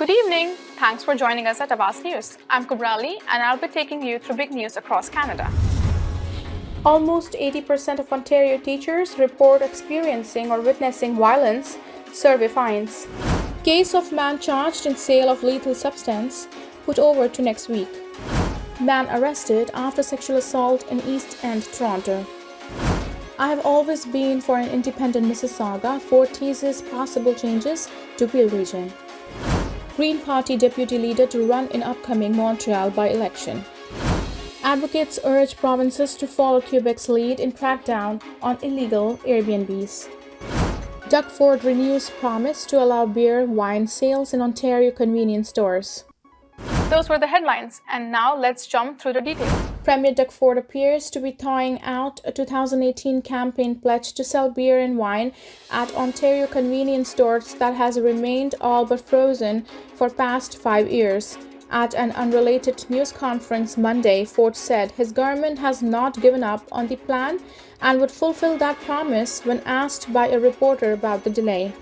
Good evening. Thanks for joining us at Awaz News. I'm Kubrali and I'll be taking you through big news across Canada. Almost 80% of Ontario teachers report experiencing or witnessing violence, survey finds. Case of man charged in sale of lethal substance put over to next week. Man arrested after sexual assault in East End, Toronto. I have always been for an independent Mississauga. Ford teases possible changes to Peel region. Green Party deputy leader to run in upcoming Montreal by-election. Advocates urge provinces to follow Quebec's lead in crackdown on illegal Airbnbs. Doug Ford renews promise to allow beer, wine sales in Ontario convenience stores. Those were the headlines, and now let's jump through the details. Premier Doug Ford appears to be thawing out a 2018 campaign pledge to sell beer and wine at Ontario convenience stores that has remained all but frozen for past 5 years. At an unrelated news conference Monday, Ford said his government has not given up on the plan and would fulfill that promise when asked by a reporter about the delay.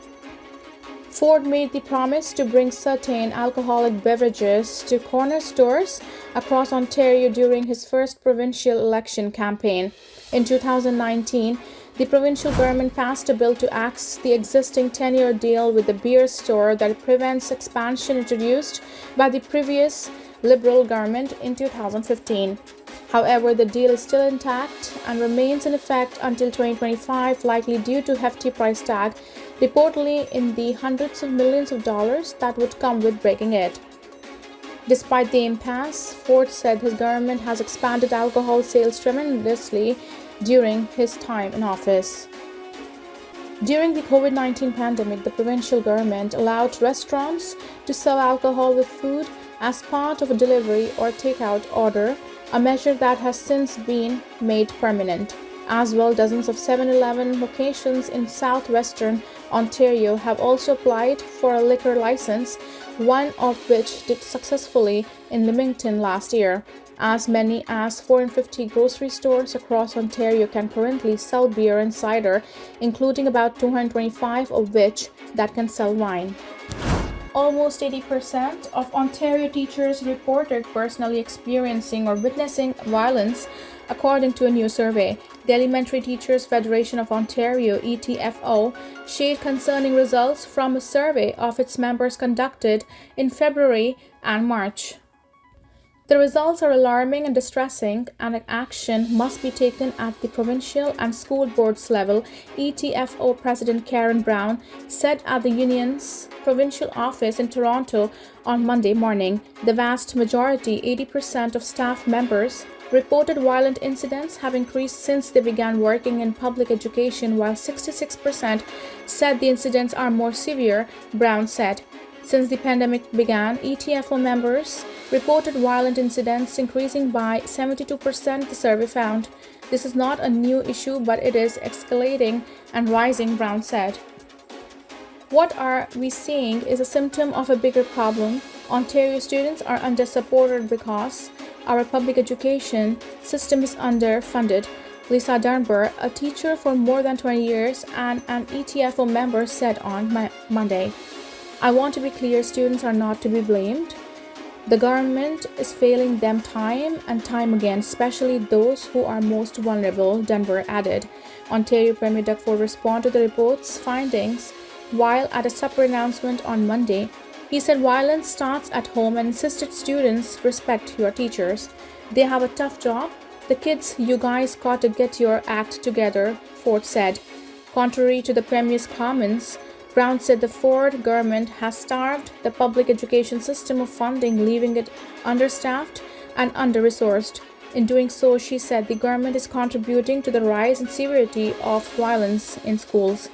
Ford made the promise to bring certain alcoholic beverages to corner stores across Ontario during his first provincial election campaign. In 2019, the provincial government passed a bill to axe the existing 10-year deal with the beer store that prevents expansion introduced by the previous Liberal government in 2015. However, the deal is still intact and remains in effect until 2025, likely due to hefty price tag, reportedly in the hundreds of millions of dollars that would come with breaking it. Despite the impasse, Ford said his government has expanded alcohol sales tremendously during his time in office. During the COVID-19 pandemic, the provincial government allowed restaurants to sell alcohol with food as part of a delivery or takeout order, a measure that has since been made permanent. As well, dozens of 7-Eleven locations in southwestern Ontario have also applied for a liquor license, one of which did successfully in Leamington last year. As many as 450 grocery stores across Ontario can currently sell beer and cider, including about 225 of which that can sell wine. Almost 80% of Ontario teachers reported personally experiencing or witnessing violence, according to a new survey. The Elementary Teachers Federation of Ontario, ETFO, shared concerning results from a survey of its members conducted in February and March. The results are alarming and distressing, and action must be taken at the provincial and school boards level, ETFO President Karen Brown said at the union's provincial office in Toronto on Monday morning. The vast majority, 80% of staff members, reported violent incidents have increased since they began working in public education, while 66% said the incidents are more severe, Brown said. Since the pandemic began, ETFO members reported violent incidents increasing by 72%, the survey found. This is not a new issue, but it is escalating and rising, Brown said. What are we seeing is a symptom of a bigger problem. Ontario students are under-supported because our public education system is underfunded. Lisa Dunbar, a teacher for more than 20 years and an ETFO member, said on Monday. I want to be clear, students are not to be blamed. The government is failing them time and time again, especially those who are most vulnerable, Dunbar added. Ontario Premier Doug Ford responded to the report's findings while at a separate announcement on Monday. He said violence starts at home and insisted students respect your teachers. They have a tough job. The kids, you guys got to get your act together, Ford said. Contrary to the Premier's comments, Brown said the Ford government has starved the public education system of funding, leaving it understaffed and under-resourced. In doing so, she said the government is contributing to the rise in severity of violence in schools.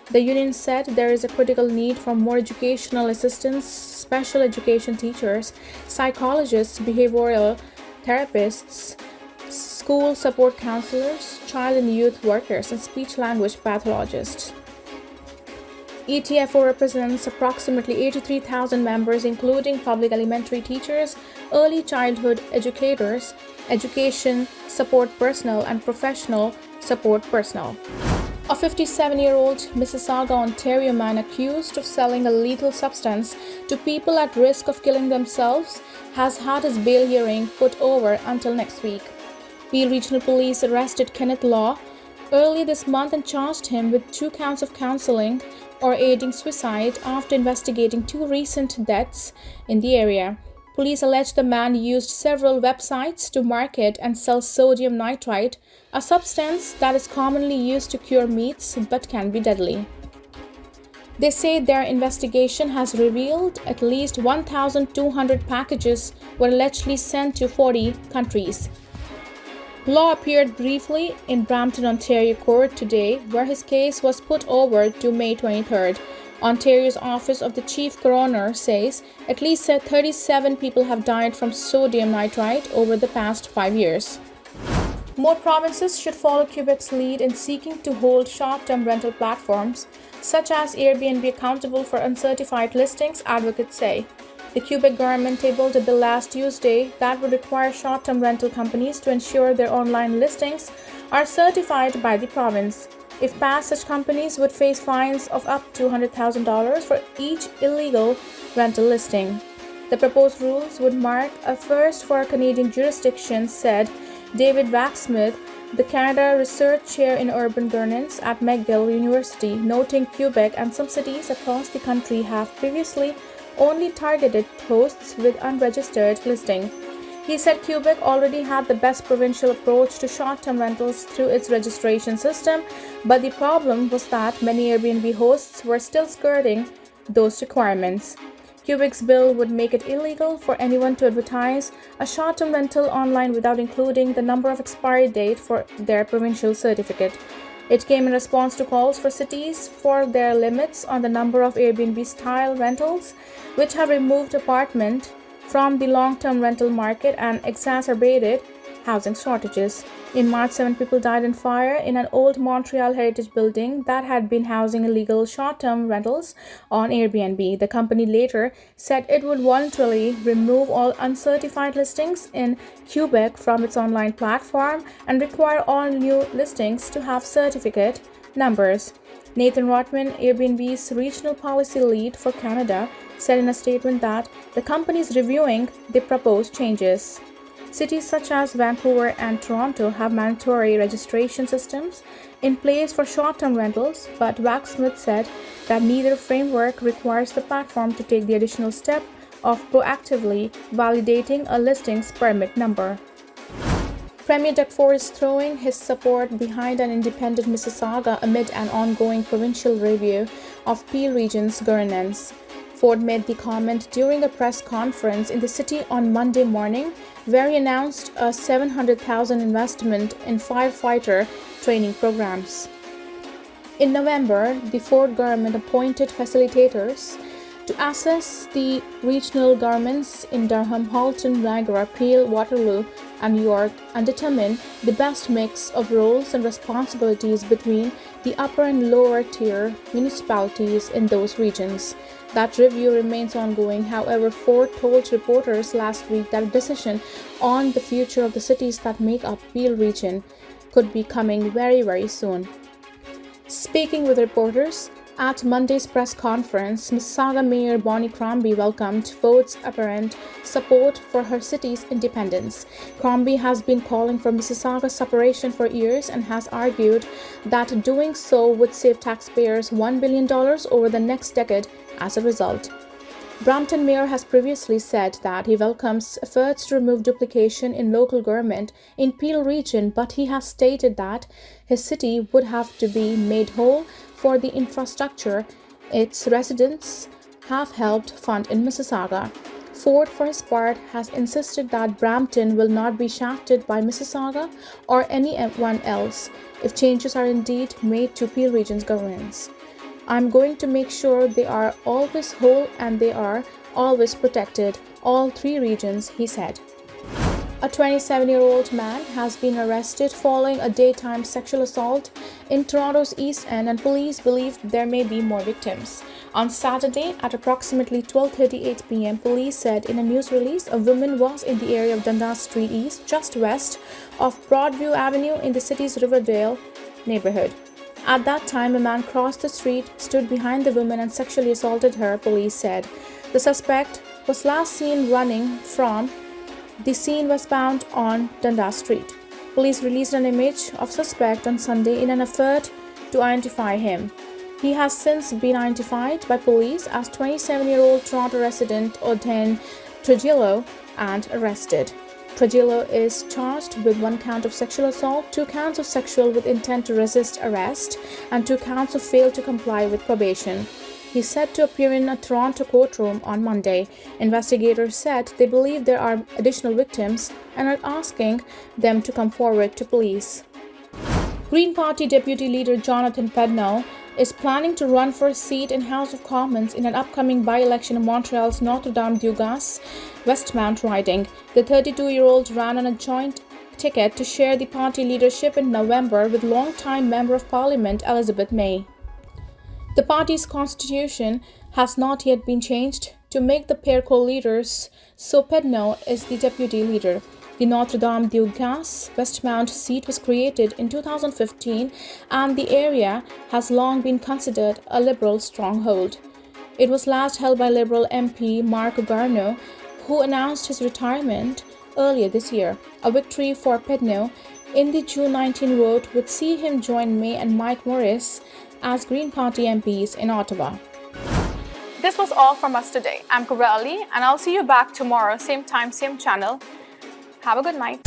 The union said there is a critical need for more educational assistants, special education teachers, psychologists, behavioral therapists, school support counselors, child and youth workers, and speech-language pathologists. ETFO represents approximately 83,000 members, including public elementary teachers, early childhood educators, education support personnel, and professional support personnel. A 57-year-old Mississauga, Ontario man accused of selling a lethal substance to people at risk of killing themselves has had his bail hearing put over until next week. Peel Regional Police arrested Kenneth Law early this month and charged him with 2 counts of counseling or aiding suicide after investigating 2 recent deaths in the area. Police allege the man used several websites to market and sell sodium nitrite, a substance that is commonly used to cure meats but can be deadly. They say their investigation has revealed at least 1,200 packages were allegedly sent to 40 countries. Law appeared briefly in Brampton, Ontario court today, where his case was put over to May 23rd. Ontario's Office of the Chief Coroner says at least 37 people have died from sodium nitrite over the past 5 years. More provinces should follow Quebec's lead in seeking to hold short-term rental platforms, such as Airbnb, accountable for uncertified listings, advocates say. The Quebec government tabled a bill last Tuesday that would require short-term rental companies to ensure their online listings are certified by the province. If passed, such companies would face fines of up to $100,000 for each illegal rental listing. The proposed rules would mark a first for Canadian jurisdictions, said David Vaxsmith, the Canada Research Chair in Urban Governance at McGill University, noting Quebec and some cities across the country have previously only targeted hosts with unregistered listing. He said Quebec already had the best provincial approach to short-term rentals through its registration system, but the problem was that many Airbnb hosts were still skirting those requirements. Quebec's bill would make it illegal for anyone to advertise a short-term rental online without including the number of expiry date for their provincial certificate. It came in response to calls for cities for their limits on the number of Airbnb-style rentals, which have removed apartment from the long-term rental market and exacerbated housing shortages. In March, 7 people died in fire in an old Montreal heritage building that had been housing illegal short-term rentals on Airbnb. The company later said it would voluntarily remove all uncertified listings in Quebec from its online platform and require all new listings to have certificate numbers. Nathan Rotman, Airbnb's regional policy lead for Canada, said in a statement that the company is reviewing the proposed changes. Cities such as Vancouver and Toronto have mandatory registration systems in place for short-term rentals, but Vaxsmith said that neither framework requires the platform to take the additional step of proactively validating a listing's permit number. Premier Doug Ford is throwing his support behind an independent Mississauga amid an ongoing provincial review of Peel Region's governance. Ford made the comment during a press conference in the city on Monday morning, where he announced a $700,000 investment in firefighter training programs. In November, the Ford government appointed facilitators to assess the regional governments in Durham, Halton, Niagara, Peel, Waterloo, and New York and determine the best mix of roles and responsibilities between the upper and lower tier municipalities in those regions. That review remains ongoing. However, Ford told reporters last week that a decision on the future of the cities that make up Peel region could be coming very, very soon. Speaking with reporters at Monday's press conference, Mississauga Mayor Bonnie Crombie welcomed Ford's apparent support for her city's independence. Crombie has been calling for Mississauga's separation for years and has argued that doing so would save taxpayers $1 billion over the next decade as a result. Brampton Mayor has previously said that he welcomes efforts to remove duplication in local government in Peel region, but he has stated that his city would have to be made whole for the infrastructure its residents have helped fund in Mississauga. Ford, for his part, has insisted that Brampton will not be shafted by Mississauga or anyone else if changes are indeed made to Peel region's governance. I'm going to make sure they are always whole and they are always protected, all 3 regions, he said. A 27-year-old man has been arrested following a daytime sexual assault in Toronto's East End, and police believe there may be more victims. On Saturday, at approximately 12:38 p.m., police said in a news release a woman was in the area of Dundas Street East, just west of Broadview Avenue in the city's Riverdale neighborhood. At that time, a man crossed the street, stood behind the woman, and sexually assaulted her, police said. The suspect was last seen running from the scene westbound on Dundas Street. Police released an image of suspect on Sunday in an effort to identify him. He has since been identified by police as 27-year-old Toronto resident Odin Trujillo and arrested. Trujillo is charged with 1 count of sexual assault, 2 counts of sexual with intent to resist arrest, and 2 counts of fail to comply with probation. He is said to appear in a Toronto courtroom on Monday. Investigators said they believe there are additional victims and are asking them to come forward to police. Green Party Deputy Leader Jonathan Pedno is planning to run for a seat in House of Commons in an upcoming by-election in Montreal's Notre-Dame-du-Gaz Westmount riding. The 32-year-old ran on a joint ticket to share the party leadership in November with longtime Member of Parliament Elizabeth May. The party's constitution has not yet been changed to make the pair co-leaders, so Pedno is the deputy leader. The Notre-Dame-du-Gaz Westmount seat was created in 2015, and the area has long been considered a Liberal stronghold. It was last held by Liberal MP Marc Garneau, who announced his retirement earlier this year. A victory for Pedno in the June 19 vote would see him join May and Mike Morris as Green Party MPs in Ottawa. This was all from us today. I'm Kubra Ali, and I'll see you back tomorrow, same time, same channel. Have a good night.